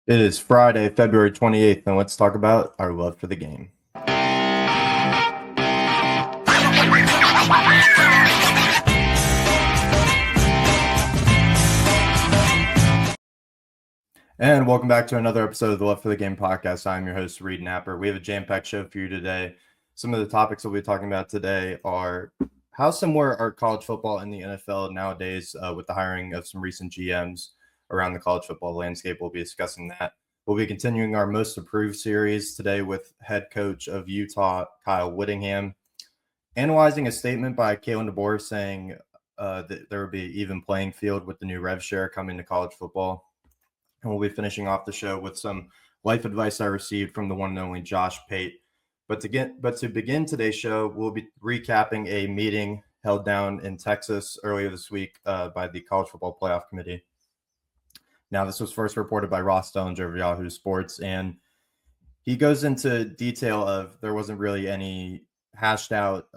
It is Friday, February 28th, and let's talk about our love for the game. And welcome back to another episode of the Love for the Game podcast. I'm your host, Reed Napper. We have a jam-packed show for you today. Some of the topics we'll be talking about today are how similar are college football and the NFL nowadays with the hiring of some recent GMs around the college football landscape. We'll be discussing that. We'll be continuing our Most Approved series today with head coach of Utah, Kyle Whittingham, analyzing a statement by Kalen DeBoer saying that there would be an even playing field with the new rev share coming to college football. And we'll be finishing off the show with some life advice I received from the one and only Josh Pate. But to begin today's show, we'll be recapping a meeting held down in Texas earlier this week by the College Football Playoff Committee. Now, this was first reported by Ross Dellinger of Yahoo Sports, and he goes into detail of there wasn't really any hashed out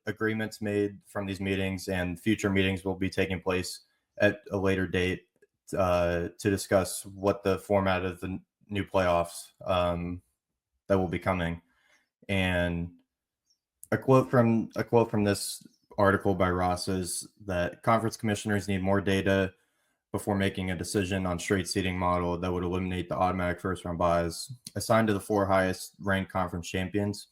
agreements made from these meetings, and future meetings will be taking place at a later date to discuss what the format of the new playoffs that will be coming. And a quote from this article by Ross is that conference commissioners need more data before making a decision on straight seeding model that would eliminate the automatic first round buys assigned to the four highest ranked conference champions.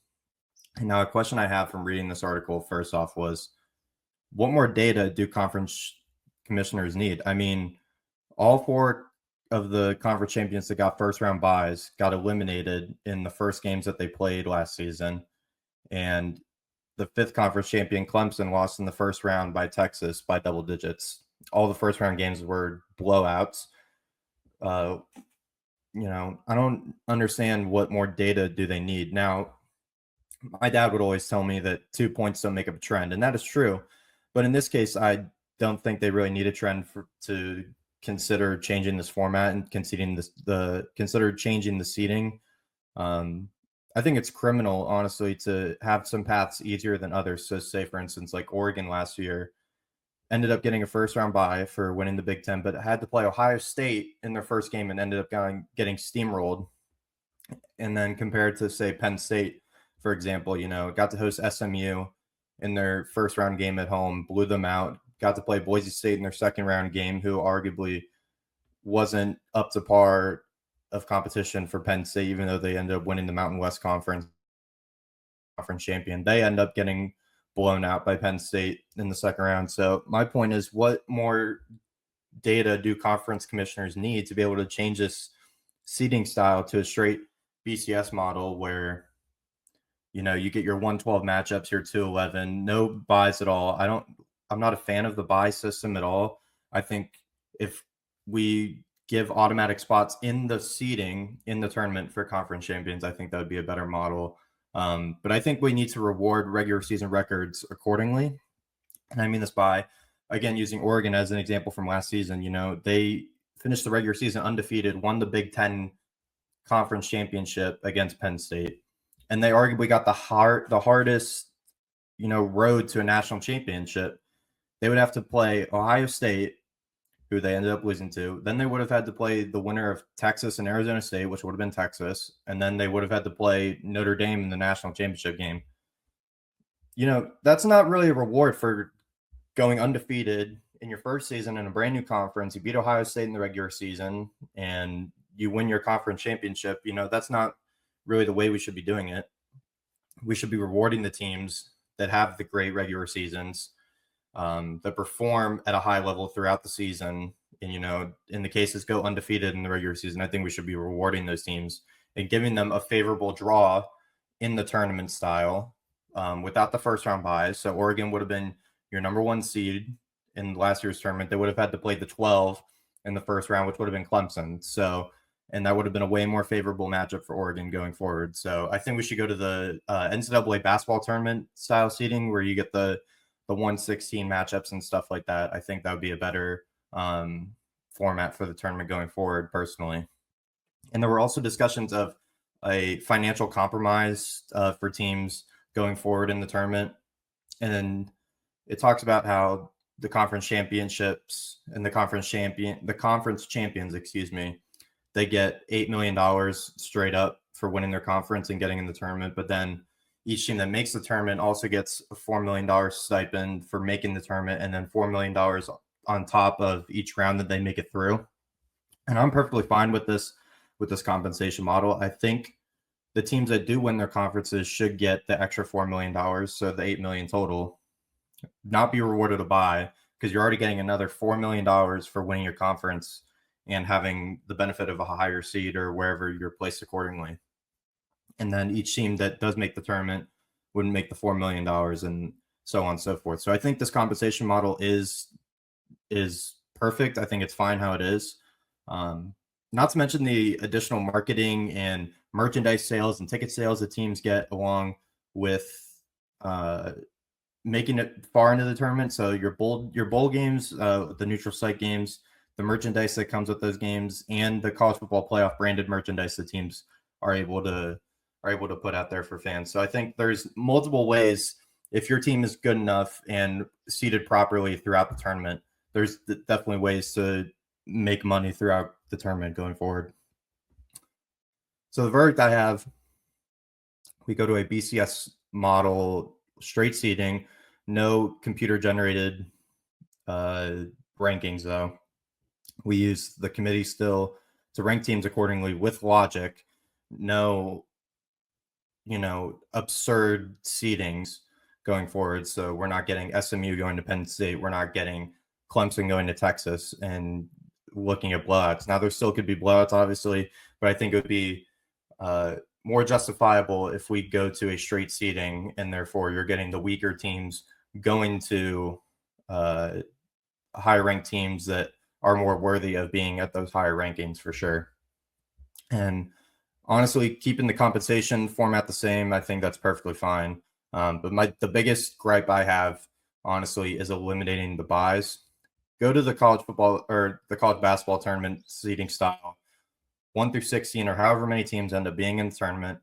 And now a question I have from reading this article first off was, what more data do conference commissioners need? I mean, all four of the conference champions that got first round buys got eliminated in the first games that they played last season. And the fifth conference champion, Clemson, lost in the first round by Texas by double digits. All the first round games were blowouts. I don't understand what more data do they need. Now, my dad would always tell me that 2 points don't make up a trend, and that is true. But in this case, I don't think they really need a trend to consider changing this format and consider changing the seating. I think it's criminal, honestly, to have some paths easier than others. So, say for instance, like Oregon last year ended up getting a first round bye for winning the Big Ten, but had to play Ohio State in their first game and ended up getting steamrolled. And then compared to, say, Penn State, for example, got to host SMU in their first round game at home, blew them out, got to play Boise State in their second round game, who arguably wasn't up to par of competition for Penn State, even though they ended up winning the Mountain West Conference champion. They end up getting blown out by Penn State in the second round. So my point is, what more data do conference commissioners need to be able to change this seeding style to a straight BCS model where, you get your 112 matchups, your 211, no buys at all. I'm not a fan of the buy system at all. I think if we give automatic spots in the seeding in the tournament for conference champions, I think that would be a better model. But I think we need to reward regular season records accordingly. And I mean this by, again, using Oregon as an example from last season. They finished the regular season undefeated, won the Big Ten conference championship against Penn State. And they arguably got the hardest, road to a national championship. They would have to play Ohio State, who they ended up losing to. Then they would have had to play the winner of Texas and Arizona State, which would have been Texas. And then they would have had to play Notre Dame in the national championship game. That's not really a reward for going undefeated in your first season in a brand new conference. You beat Ohio State in the regular season and you win your conference championship. That's not really the way we should be doing it. We should be rewarding the teams that have the great regular seasons, that perform at a high level throughout the season. And, in the cases go undefeated in the regular season, I think we should be rewarding those teams and giving them a favorable draw in the tournament style without the first round buys. So Oregon would have been your number one seed in last year's tournament. They would have had to play the 12 in the first round, which would have been Clemson. And that would have been a way more favorable matchup for Oregon going forward. So I think we should go to the NCAA basketball tournament style seeding where you get the 116 matchups and stuff like that. I think that would be a better format for the tournament going forward, personally. And there were also discussions of a financial compromise for teams going forward in the tournament. And then it talks about how the conference champions, they get $8 million straight up for winning their conference and getting in the tournament. But then each team that makes the tournament also gets a $4 million stipend for making the tournament, and then $4 million on top of each round that they make it through. And I'm perfectly fine with this compensation model. I think the teams that do win their conferences should get the extra $4 million, so the $8 million total, not be rewarded a bye, because you're already getting another $4 million for winning your conference and having the benefit of a higher seed or wherever you're placed accordingly. And then each team that does make the tournament wouldn't make the $4 million, and so on and so forth. So I think this compensation model is perfect. I think it's fine how it is. Not to mention the additional marketing and merchandise sales and ticket sales that teams get along with making it far into the tournament. So your bowl games, the neutral site games, the merchandise that comes with those games, and the college football playoff branded merchandise that teams are able to put out there for fans. So I think there's multiple ways, if your team is good enough and seated properly throughout the tournament, there's definitely ways to make money throughout the tournament going forward. So the verdict I have, we go to a BCS model, straight seating, no computer generated rankings though. We use the committee still to rank teams accordingly with logic. No, absurd seedings going forward. So we're not getting SMU going to Penn State. We're not getting Clemson going to Texas and looking at blowouts. Now, there still could be blowouts, obviously, but I think it would be more justifiable if we go to a straight seeding, and therefore you're getting the weaker teams going to higher ranked teams that are more worthy of being at those higher rankings for sure. And honestly, keeping the compensation format the same, I think that's perfectly fine. But the biggest gripe I have, honestly, is eliminating the buys. Go to the college football or the college basketball tournament seeding style, 1 through 16, or however many teams end up being in the tournament.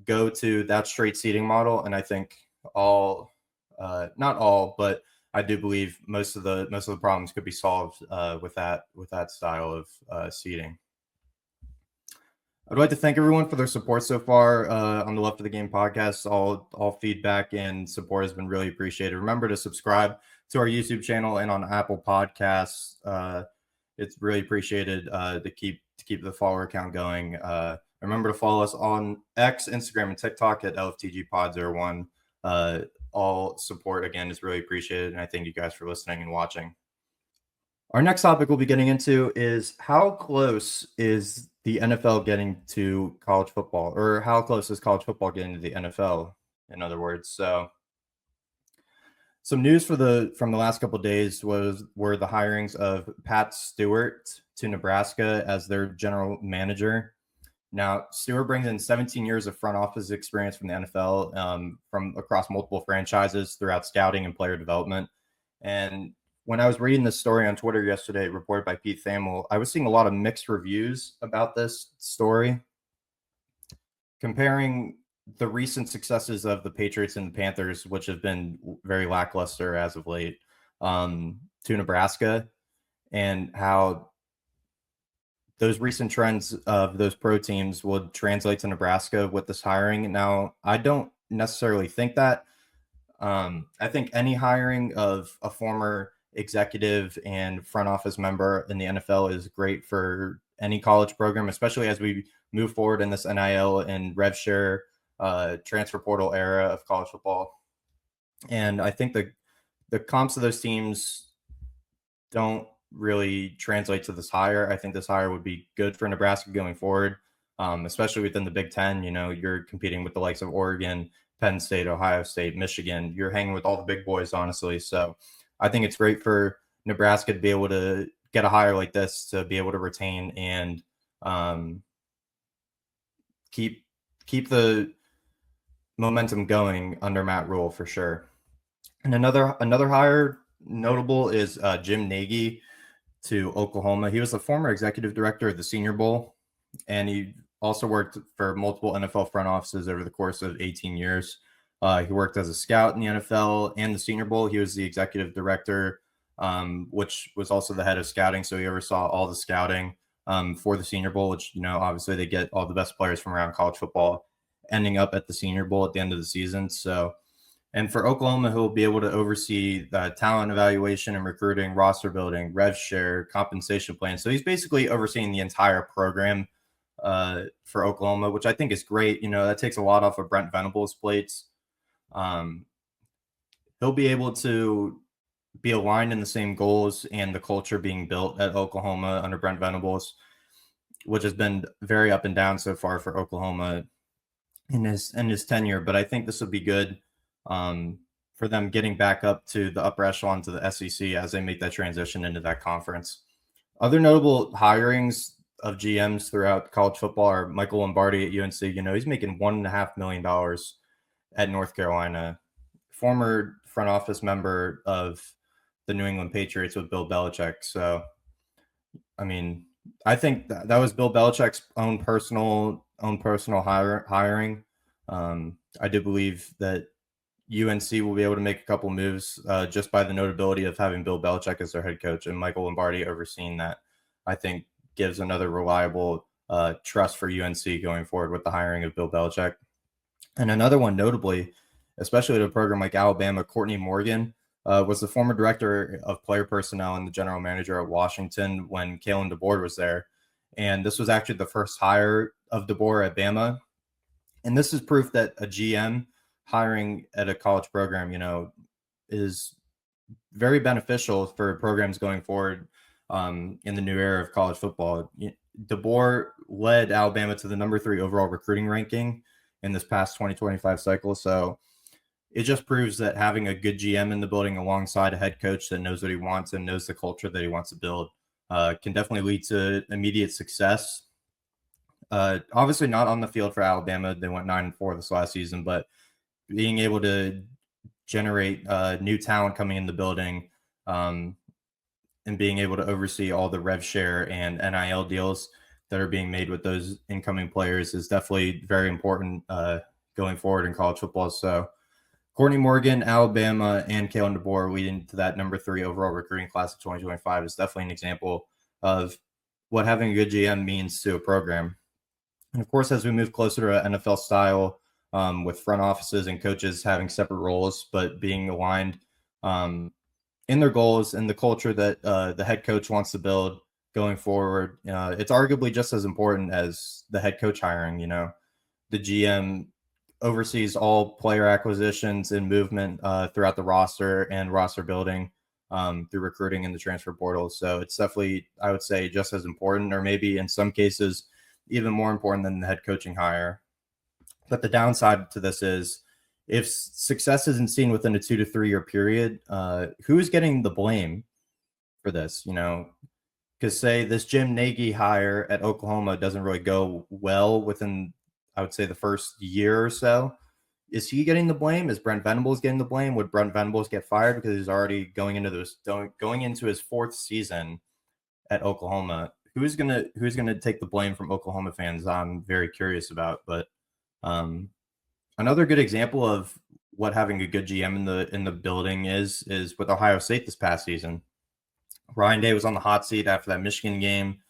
Go to that straight seeding model, and I think not all, but I do believe most of the problems could be solved with that style of seeding. I'd like to thank everyone for their support so far on the Left of the Game podcast. All feedback and support has been really appreciated. Remember to subscribe to our YouTube channel and on Apple Podcasts. It's really appreciated to keep the follower count going. Remember to follow us on X, Instagram, and TikTok at LFTGPod01. All support, again, is really appreciated, and I thank you guys for listening and watching. Our next topic we'll be getting into is how close is the NFL getting to college football, or how close is college football getting to the NFL, in other words. So some news from the last couple of days were the hirings of Pat Stewart to Nebraska as their general manager. Now, Stewart brings in 17 years of front office experience from the NFL, from across multiple franchises throughout scouting and player development. And when I was reading this story on Twitter yesterday, reported by Pete Thamel, I was seeing a lot of mixed reviews about this story, comparing the recent successes of the Patriots and the Panthers, which have been very lackluster as of late, to Nebraska, and how those recent trends of those pro teams would translate to Nebraska with this hiring. Now, I don't necessarily think that. I think any hiring of a former executive and front office member in the NFL is great for any college program, especially as we move forward in this NIL and rev share transfer portal era of college football. And I think the comps of those teams don't really translate to this hire. I think this hire would be good for Nebraska going forward, especially within the Big Ten. You're competing with the likes of Oregon, Penn State, Ohio State, Michigan. You're hanging with all the big boys, honestly. So I think it's great for Nebraska to be able to get a hire like this, to be able to retain and keep the momentum going under Matt Rule for sure. And another hire notable is Jim Nagy to Oklahoma. He was the former executive director of the Senior Bowl, and he also worked for multiple NFL front offices over the course of 18 years. He worked as a scout in the NFL and the Senior Bowl. He was the executive director, which was also the head of scouting, so he oversaw all the scouting for the Senior Bowl, which, obviously they get all the best players from around college football ending up at the Senior Bowl at the end of the season. So, and for Oklahoma, he'll be able to oversee the talent evaluation and recruiting, roster building, rev share, compensation plan. So he's basically overseeing the entire program for Oklahoma, which I think is great. That takes a lot off of Brent Venables' plates. He'll be able to be aligned in the same goals and the culture being built at Oklahoma under Brent Venables, which has been very up and down so far for Oklahoma in his tenure. But I think this will be good for them getting back up to the upper echelon to the SEC as they make that transition into that conference. Other notable hirings of GMs throughout college football are Michael Lombardi at UNC. He's making $1.5 million at North Carolina, former front office member of the New England Patriots with Bill Belichick. So, I mean, I think that was Bill Belichick's own personal hiring. I do believe that UNC will be able to make a couple moves just by the notability of having Bill Belichick as their head coach and Michael Lombardi overseeing that. I think gives another reliable trust for UNC going forward with the hiring of Bill Belichick. And another one, notably, especially at a program like Alabama, Courtney Morgan was the former director of player personnel and the general manager at Washington when Kalen DeBoer was there. And this was actually the first hire of DeBoer at Bama. And this is proof that a GM hiring at a college program, is very beneficial for programs going forward in the new era of college football. DeBoer led Alabama to the number 3 overall recruiting ranking in this past 2025 cycle. So it just proves that having a good GM in the building alongside a head coach that knows what he wants and knows the culture that he wants to build can definitely lead to immediate success. Obviously not on the field for Alabama. They went 9-4 this last season, but being able to generate new talent coming in the building and being able to oversee all the rev share and NIL deals that are being made with those incoming players is definitely very important going forward in college football. So Courtney Morgan, Alabama, and Kalen DeBoer leading to that number 3 overall recruiting class of 2025 is definitely an example of what having a good GM means to a program. And of course, as we move closer to an NFL style, with front offices and coaches having separate roles, but being aligned in their goals and the culture that the head coach wants to build going forward, it's arguably just as important as the head coach hiring. The GM oversees all player acquisitions and movement throughout the roster and roster building through recruiting and the transfer portal. So it's definitely, I would say, just as important, or maybe in some cases, even more important than the head coaching hire. But the downside to this is if success isn't seen within a 2 to 3 year period, who's getting the blame for this? Because say this Jim Nagy hire at Oklahoma doesn't really go well within, I would say, the first year or so. Is he getting the blame? Is Brent Venables getting the blame? Would Brent Venables get fired because he's already going into his 4th season at Oklahoma? Who's gonna take the blame from Oklahoma fans? I'm very curious about. But another good example of what having a good GM in the building is with Ohio State this past season. Ryan Day was on the hot seat after that Michigan game,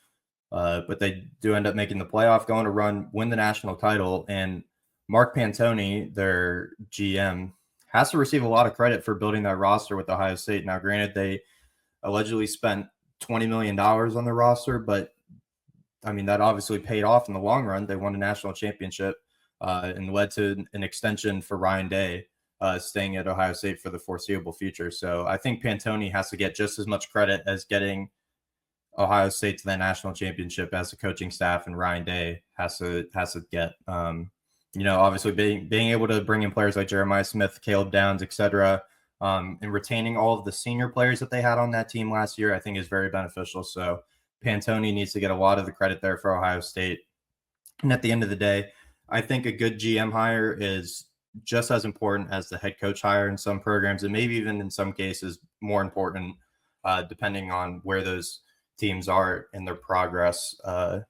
but they do end up making the playoff, going to win the national title. And Mark Pantoni, their GM, has to receive a lot of credit for building that roster with Ohio State. Now, granted, they allegedly spent $20 million on the roster, but I mean, that obviously paid off in the long run. They won a national championship and led to an extension for Ryan Day staying at Ohio State for the foreseeable future. So I think Pantoni has to get just as much credit as getting Ohio State to that national championship as the coaching staff, and Ryan Day has to get. Obviously being able to bring in players like Jeremiah Smith, Caleb Downs, etc., and retaining all of the senior players that they had on that team last year, I think is very beneficial. So Pantoni needs to get a lot of the credit there for Ohio State. And at the end of the day, I think a good GM hire is just as important as the head coach hire in some programs, and maybe even in some cases more important, depending on where those teams are in their progress to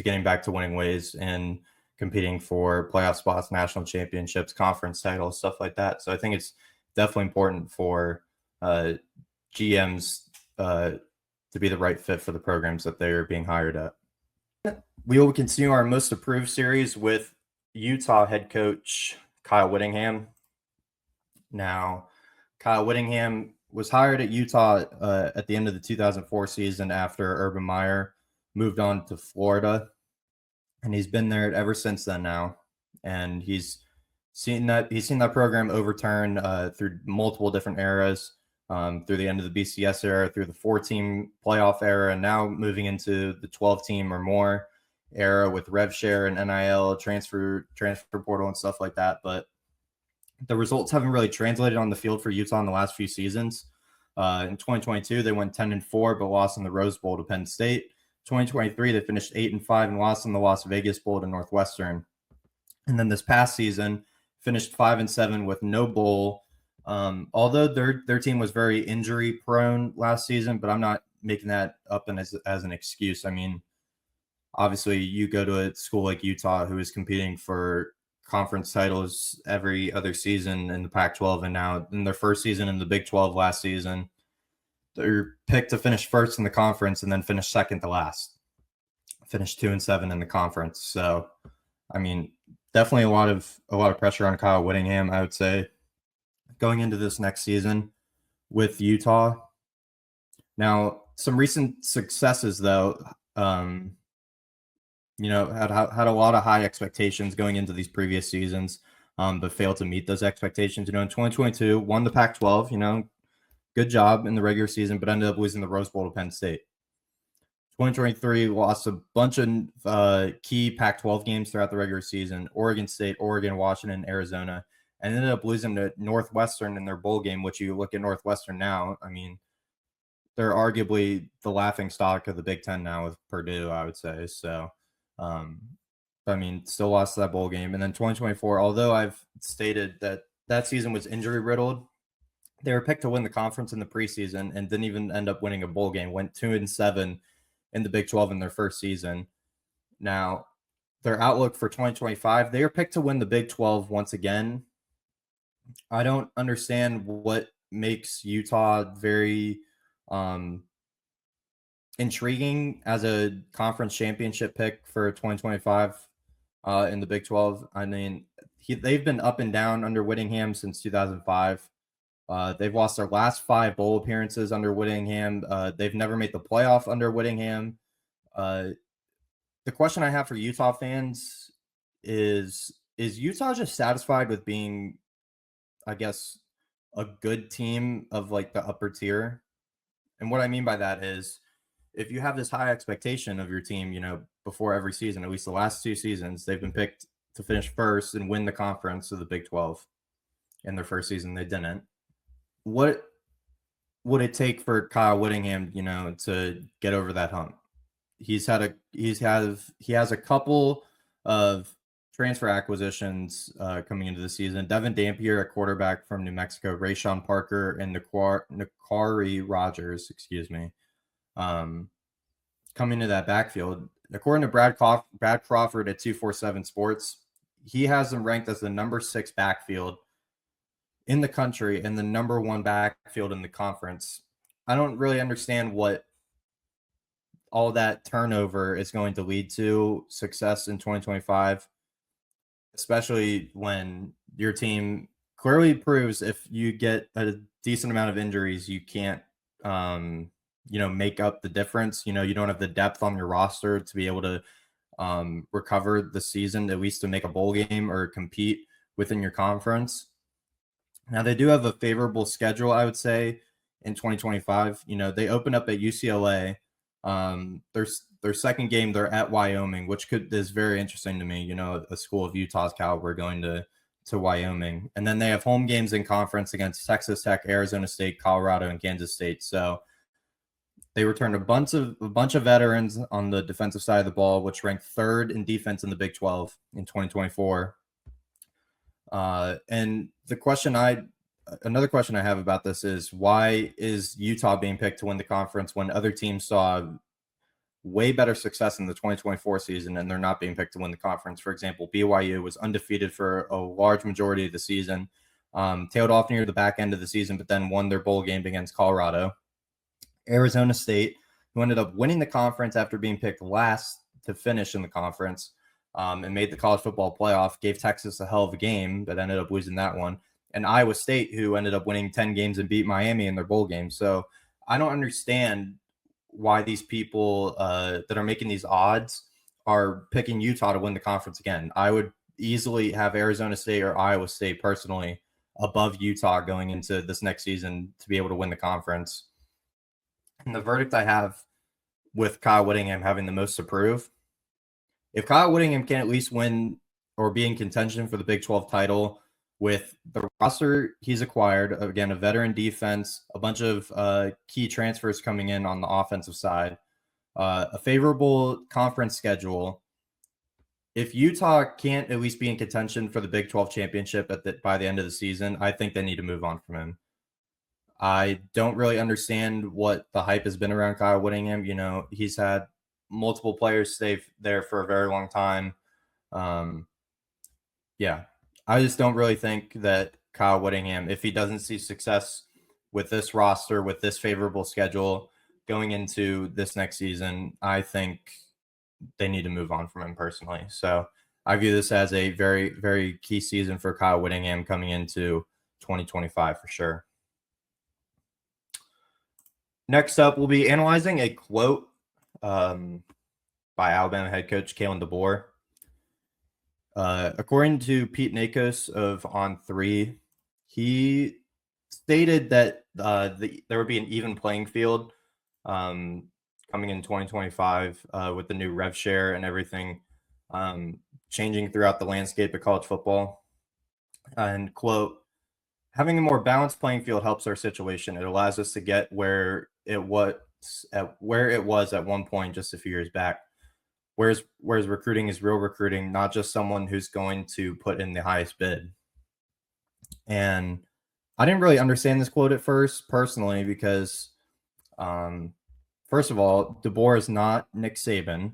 getting back to winning ways and competing for playoff spots, national championships, conference titles, stuff like that. So I think it's definitely important for GMs to be the right fit for the programs that they're being hired at. We will continue our most approved series with Utah head coach Kyle Whittingham. Now, Kyle Whittingham was hired at Utah at the end of the 2004 season after Urban Meyer moved on to Florida, and he's been there ever since then now. And he's seen that program overturn through multiple different eras, through the end of the BCS era, through the 4-team playoff era, and now moving into the 12-team or more era with rev share and NIL, transfer portal and stuff like that. But the results haven't really translated on the field for Utah in the last few seasons. In 2022, they went 10-4, but lost in the Rose Bowl to Penn State. 2023, they finished 8-5 and lost in the Las Vegas Bowl to Northwestern. And then this past season, finished 5-7 with no bowl. Although their team was very injury prone last season, but I'm not making that up as an excuse. I mean, obviously, you go to a school like Utah, who is competing for conference titles every other season in the Pac-12, and now in their first season in the Big 12 last season, they're picked to finish first in the conference and then finish second to last. Finish 2-7 in the conference. So, I mean, definitely a lot of pressure on Kyle Whittingham, I would say, going into this next season with Utah. Now, some recent successes, though, had a lot of high expectations going into these previous seasons, but failed to meet those expectations. In 2022, won the Pac-12, good job in the regular season, but ended up losing the Rose Bowl to Penn State. 2023 lost a bunch of key Pac-12 games throughout the regular season: Oregon State, Oregon, Washington, Arizona, and ended up losing to Northwestern in their bowl game, which you look at Northwestern now, I mean, they're arguably the laughing stock of the Big Ten now with Purdue, I would say. So, I mean, still lost that bowl game. And then 2024, although I've stated that season was injury riddled, they were picked to win the conference in the preseason and didn't even end up winning a bowl game. Went 2-7 in the Big 12 in their first season. Now, their outlook for 2025, they are picked to win the Big 12 once again. I don't understand what makes Utah very intriguing as a conference championship pick for 2025 in the Big 12. I mean, they've been up and down under Whittingham since 2005. They've lost their last 5 bowl appearances under Whittingham. They've never made the playoff under Whittingham. The question I have for Utah fans is Utah just satisfied with being, I guess, a good team of like the upper tier? And what I mean by that is, if you have this high expectation of your team, before every season, at least the last 2 seasons, they've been picked to finish first and win the conference of the Big 12. In their first season, they didn't. What would it take for Kyle Whittingham, to get over that hump? He has a couple of transfer acquisitions coming into the season. Devin Dampier at quarterback from New Mexico, Rayshawn Parker, and Nakari Rogers, coming to that backfield. According to Brad Crawford at 247 Sports, he has them ranked as the number 6 backfield in the country and the number 1 backfield in the conference. I don't really understand what all that turnover is going to lead to success in 2025, especially when your team clearly proves if you get a decent amount of injuries, you can't, make up the difference. You don't have the depth on your roster to be able to recover the season, at least to make a bowl game or compete within your conference. Now, they do have a favorable schedule, I would say, in 2025. They open up at UCLA. Their second game, they're at Wyoming, which is very interesting to me. A school of Utah's caliber going to Wyoming. And then they have home games in conference against Texas Tech, Arizona State, Colorado, and Kansas State. So they returned a bunch of veterans on the defensive side of the ball, which ranked 3rd in defense in the Big 12 in 2024. And another question I have about this is, why is Utah being picked to win the conference when other teams saw way better success in the 2024 season and they're not being picked to win the conference? For example, BYU was undefeated for a large majority of the season, tailed off near the back end of the season, but then won their bowl game against Colorado. Arizona State who ended up winning the conference after being picked last to finish in the conference, and made the college football playoff, gave Texas a hell of a game, but ended up losing that one. And Iowa State, who ended up winning 10 games and beat Miami in their bowl game. So I don't understand why these people that are making these odds are picking Utah to win the conference again. I would easily have Arizona State or Iowa State personally above Utah going into this next season to be able to win the conference. And the verdict I have with Kyle Whittingham having the most to prove, if Kyle Whittingham can at least win or be in contention for the Big 12 title with the roster he's acquired, again, a veteran defense, a bunch of key transfers coming in on the offensive side, a favorable conference schedule, if Utah can't at least be in contention for the Big 12 championship by the end of the season, I think they need to move on from him. I don't really understand what the hype has been around Kyle Whittingham. You know, he's had multiple players stay there for a very long time. Yeah, I just don't really think that Kyle Whittingham, if he doesn't see success with this roster, with this favorable schedule going into this next season, I think they need to move on from him personally. So I view this as a very, very key season for Kyle Whittingham coming into 2025 for sure. Next up, we'll be analyzing a quote by Alabama head coach Kalen DeBoer. According to Pete Nakos of On3, he stated that there would be an even playing field coming in 2025 with the new rev share and everything changing throughout the landscape of college football. And quote, having a more balanced playing field helps our situation. It allows us to get where it was at one point just a few years back. Whereas recruiting is real recruiting, not just someone who's going to put in the highest bid. And I didn't really understand this quote at first, personally, because first of all, DeBoer is not Nick Saban.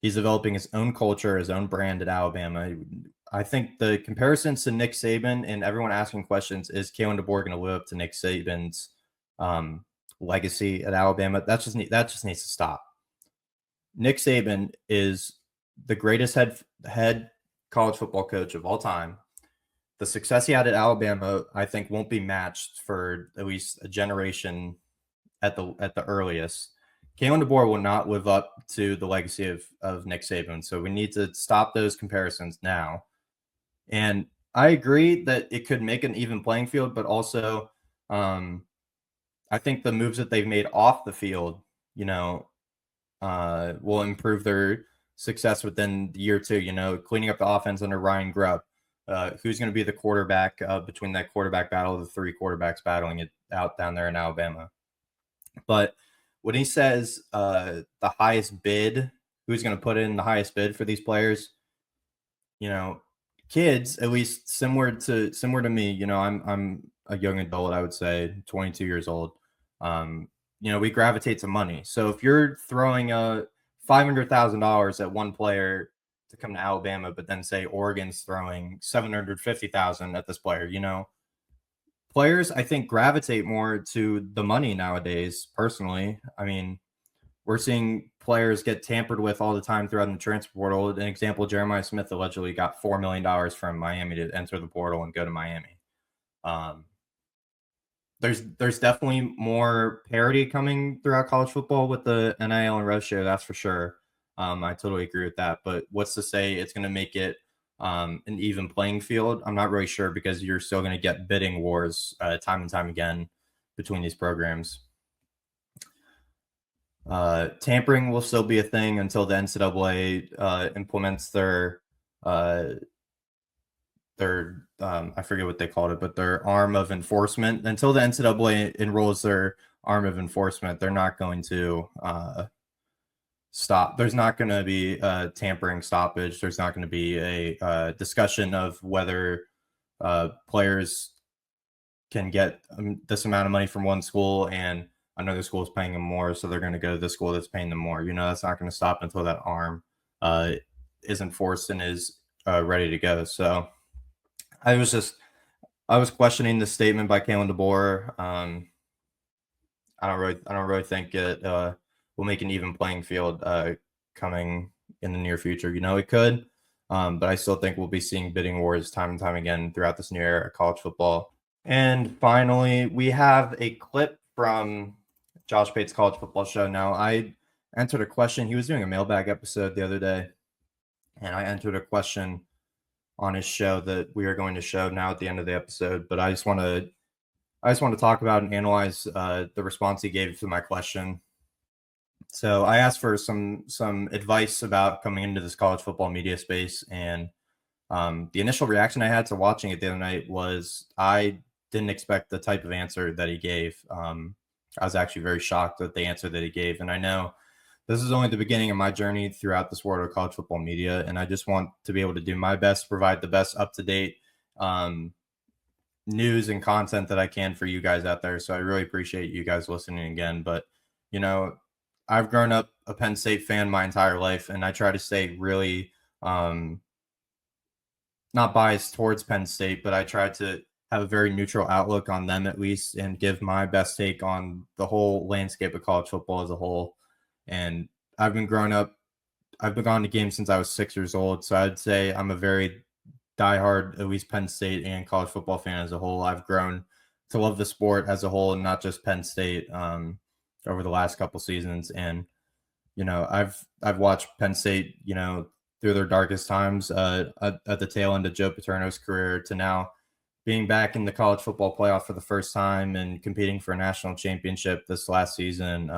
He's developing his own culture, his own brand at Alabama. I think the comparisons to Nick Saban and everyone asking questions, is Kalen DeBoer going to live up to Nick Saban's legacy at Alabama? That just needs to stop. Nick Saban is the greatest head college football coach of all time. The success he had at Alabama, I think, won't be matched for at least a generation at the earliest. Kalen DeBoer will not live up to the legacy of Nick Saban. So we need to stop those comparisons now. And I agree that it could make an even playing field, but also I think the moves that they've made off the field, will improve their success within the year two, cleaning up the offense under Ryan Grubb. Who's going to be the quarterback between that quarterback battle, the three quarterbacks battling it out down there in Alabama. But when he says the highest bid, who's going to put in the highest bid for these players, kids, at least similar to me, I'm a young adult, I would say 22 years old. We gravitate to money. So if you're throwing $500,000 at one player to come to Alabama, but then say Oregon's throwing $750,000 at this player, players, I think, gravitate more to the money nowadays, personally. I mean, we're seeing players get tampered with all the time throughout the transfer portal. An example, Jeremiah Smith allegedly got $4 million from Miami to enter the portal and go to Miami. There's definitely more parity coming throughout college football with the NIL and rev share, that's for sure. I totally agree with that. But what's to say it's going to make it an even playing field? I'm not really sure, because you're still going to get bidding wars time and time again between these programs. Tampering will still be a thing until the NCAA implements their I forget what they called it, but their arm of enforcement. Until the NCAA enrolls their arm of enforcement, they're not going to stop. There's not going to be a tampering stoppage. There's not going to be a discussion of whether players can get this amount of money from one school and another school is paying them more, so they're going to go to the school that's paying them more. That's not going to stop until that arm is enforced and is ready to go. So I was questioning the statement by Kalen DeBoer. I don't really think it will make an even playing field coming in the near future. It could, but I still think we'll be seeing bidding wars time and time again throughout this new era of college football. And finally, we have a clip from Josh Pate's college football show. Now, I entered a question. He was doing a mailbag episode the other day, and I entered a question on his show that we are going to show now at the end of the episode. But I just want to talk about and analyze the response he gave to my question. So I asked for some advice about coming into this college football media space, and the initial reaction I had to watching it the other night was I didn't expect the type of answer that he gave. I was actually very shocked at the answer that he gave, and I know this is only the beginning of my journey throughout this world of college football media, and I just want to be able to do my best, provide the best up-to-date news and content that I can for you guys out there. So I really appreciate you guys listening again. But, I've grown up a Penn State fan my entire life, and I try to stay really not biased towards Penn State, but I try to have a very neutral outlook on them at least and give my best take on the whole landscape of college football as a whole. And I've been going to games since I was 6 years old. So I'd say I'm a very diehard, at least Penn State and college football fan as a whole. I've grown to love the sport as a whole and not just Penn State over the last couple seasons. And, I've watched Penn State, through their darkest times at the tail end of Joe Paterno's career to now being back in the college football playoff for the first time and competing for a national championship this last season.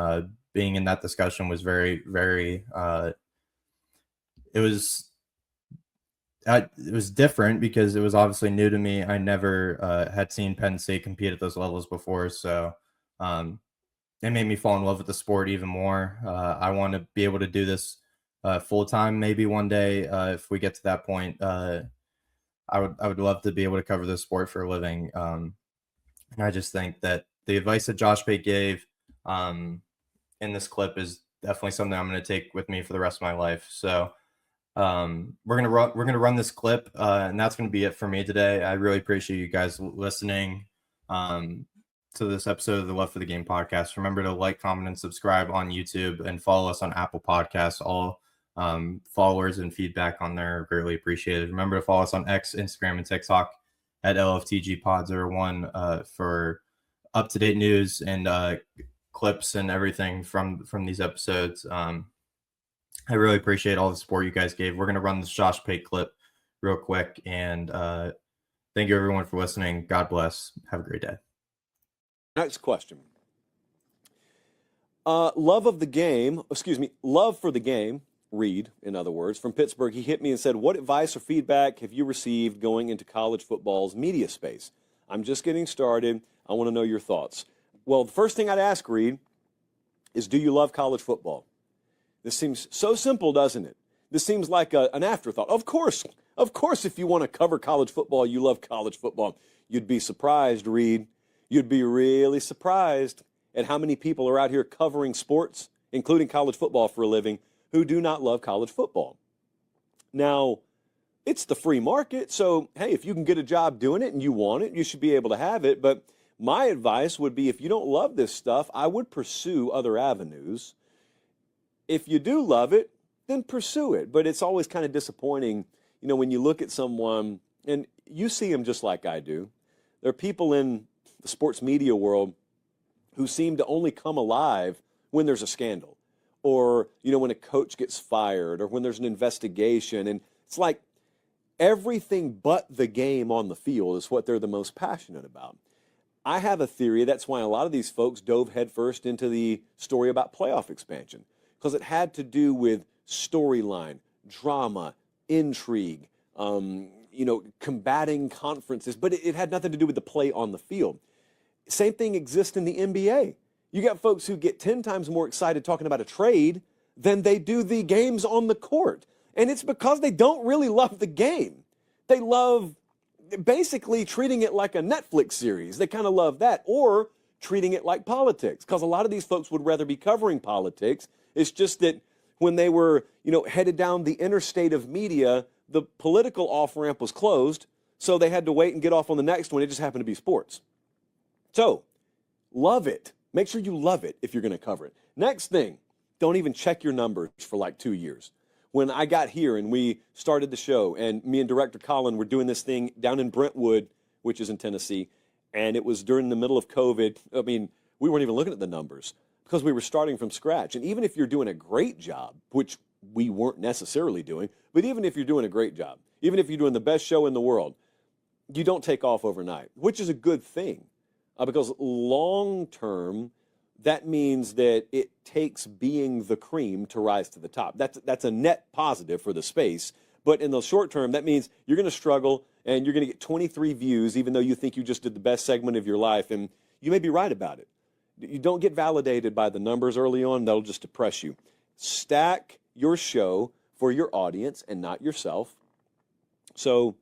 Being in that discussion was very, very, it was different because it was obviously new to me. I never had seen Penn State compete at those levels before. So it made me fall in love with the sport even more. I want to be able to do this full time, maybe one day if we get to that point. I would love to be able to cover this sport for a living. And I just think that the advice that Josh Pate gave in this clip is definitely something I'm going to take with me for the rest of my life. So we're gonna run this clip, and that's gonna be it for me today. I really appreciate you guys listening to this episode of the Love for the Game podcast. Remember to like, comment, and subscribe on YouTube, and follow us on Apple Podcasts. All followers and feedback on there are greatly appreciated. Remember to follow us on X, Instagram, and TikTok at LFTGPod01 for up-to-date news and clips and everything from these episodes. I really appreciate all the support you guys gave. We're going to run this Josh Pate clip real quick. And thank you, everyone, for listening. God bless. Have a great day. Next question. Love for the game, Reed, in other words, from Pittsburgh. He hit me and said, what advice or feedback have you received going into college football's media space? I'm just getting started. I want to know your thoughts. Well, the first thing I'd ask, Reed, is do you love college football? This seems so simple, doesn't it? This seems like an afterthought. Of course, if you want to cover college football, you love college football. You'd be surprised, Reed. You'd be really surprised at how many people are out here covering sports, including college football for a living, who do not love college football. Now, it's the free market, so, hey, if you can get a job doing it and you want it, you should be able to have it. But my advice would be if you don't love this stuff, I would pursue other avenues. If you do love it, then pursue it. But it's always kind of disappointing, when you look at someone, and you see them just like I do. There are people in the sports media world who seem to only come alive when there's a scandal or, when a coach gets fired or when there's an investigation. And it's like everything but the game on the field is what they're the most passionate about. I have a theory. That's why a lot of these folks dove headfirst into the story about playoff expansion. Because it had to do with storyline, drama, intrigue, combating conferences, but it had nothing to do with the play on the field. Same thing exists in the NBA. You got folks who get 10 times more excited talking about a trade than they do the games on the court. And it's because they don't really love the game. They love basically treating it like a Netflix series. They kind of love that, or treating it like politics, because a lot of these folks would rather be covering politics. It's just that when they were, headed down the interstate of media, the political off-ramp was closed, so they had to wait and get off on the next one. It just happened to be sports. So, love it. Make sure you love it if you're going to cover it. Next thing, don't even check your numbers for like 2 years. When I got here and we started the show, and me and director Colin were doing this thing down in Brentwood, which is in Tennessee, and it was during the middle of COVID. I mean, we weren't even looking at the numbers because we were starting from scratch. And even if you're doing a great job, which we weren't necessarily doing, but even if you're doing a great job, even if you're doing the best show in the world, you don't take off overnight, which is a good thing because long term, that means that it takes being the cream to rise to the top. That's a net positive for the space. But in the short term, that means you're going to struggle and you're going to get 23 views, even though you think you just did the best segment of your life. And you may be right about it. You don't get validated by the numbers early on. That'll just depress you. Stack your show for your audience and not yourself. So,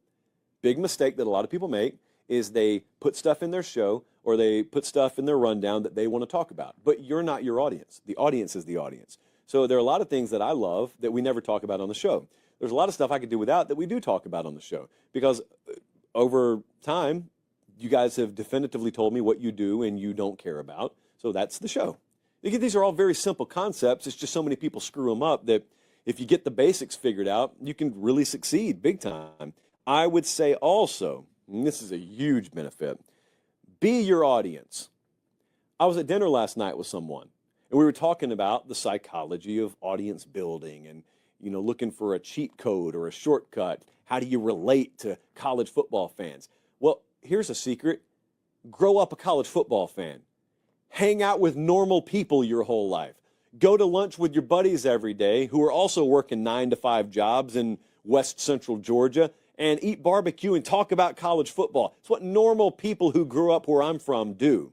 big mistake that a lot of people make is they put stuff in their show or they put stuff in their rundown that they want to talk about. But you're not your audience. The audience is the audience. So there are a lot of things that I love that we never talk about on the show. There's a lot of stuff I could do without that we do talk about on the show. Because over time, you guys have definitively told me what you do and you don't care about. So that's the show. These are all very simple concepts. It's just so many people screw them up that if you get the basics figured out, you can really succeed big time. I would say also, and this is a huge benefit, be your audience. I was at dinner last night with someone, and we were talking about the psychology of audience building and, looking for a cheat code or a shortcut. How do you relate to college football fans? Well, here's a secret. Grow up a college football fan. Hang out with normal people your whole life. Go to lunch with your buddies every day who are also working 9-to-5 jobs in West Central Georgia and eat barbecue and talk about college football. It's what normal people who grew up where I'm from do.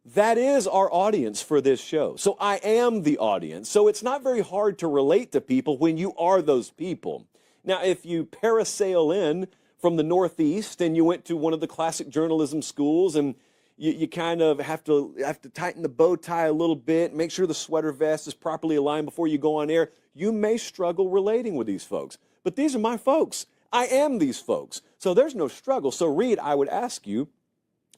That is our audience for this show. So I am the audience. So it's not very hard to relate to people when you are those people. Now, if you parasail in from the Northeast and you went to one of the classic journalism schools and you kind of have to tighten the bow tie a little bit, make sure the sweater vest is properly aligned before you go on air, you may struggle relating with these folks. But these are my folks. I am these folks. So there's no struggle. So Reed, I would ask you,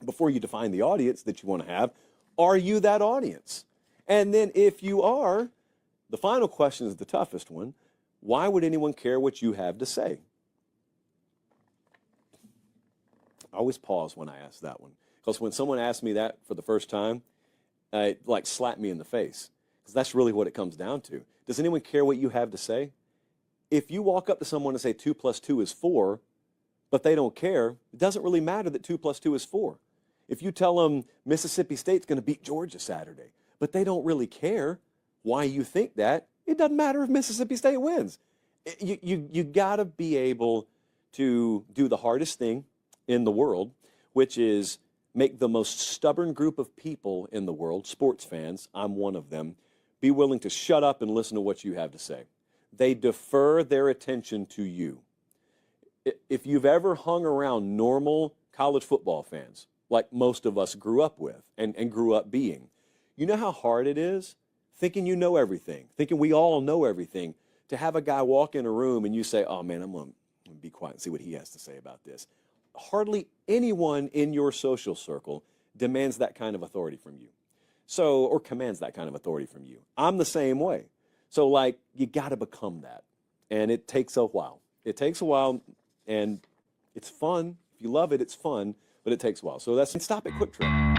before you define the audience that you want to have, are you that audience? And then if you are, the final question is the toughest one. Why would anyone care what you have to say? I always pause when I ask that one. Because when someone asks me that for the first time, it like slapped me in the face. Because that's really what it comes down to. Does anyone care what you have to say? If you walk up to someone and say 2 + 2 is 4, but they don't care, it doesn't really matter that 2 + 2 is 4. If you tell them Mississippi State's going to beat Georgia Saturday, but they don't really care why you think that, it doesn't matter if Mississippi State wins. You got to be able to do the hardest thing in the world, which is make the most stubborn group of people in the world, sports fans, I'm one of them, be willing to shut up and listen to what you have to say. They defer their attention to you. If you've ever hung around normal college football fans, like most of us grew up with and grew up being, you know how hard it is thinking you know everything, thinking we all know everything, to have a guy walk in a room and you say, oh man, I'm going to be quiet and see what he has to say about this. Hardly anyone in your social circle demands that kind of authority from you. So, or commands that kind of authority from you. I'm the same way. So like, you got to become that. And it takes a while. It takes a while, and it's fun. If you love it, it's fun, but it takes a while. So that's Stop at Quick Trip.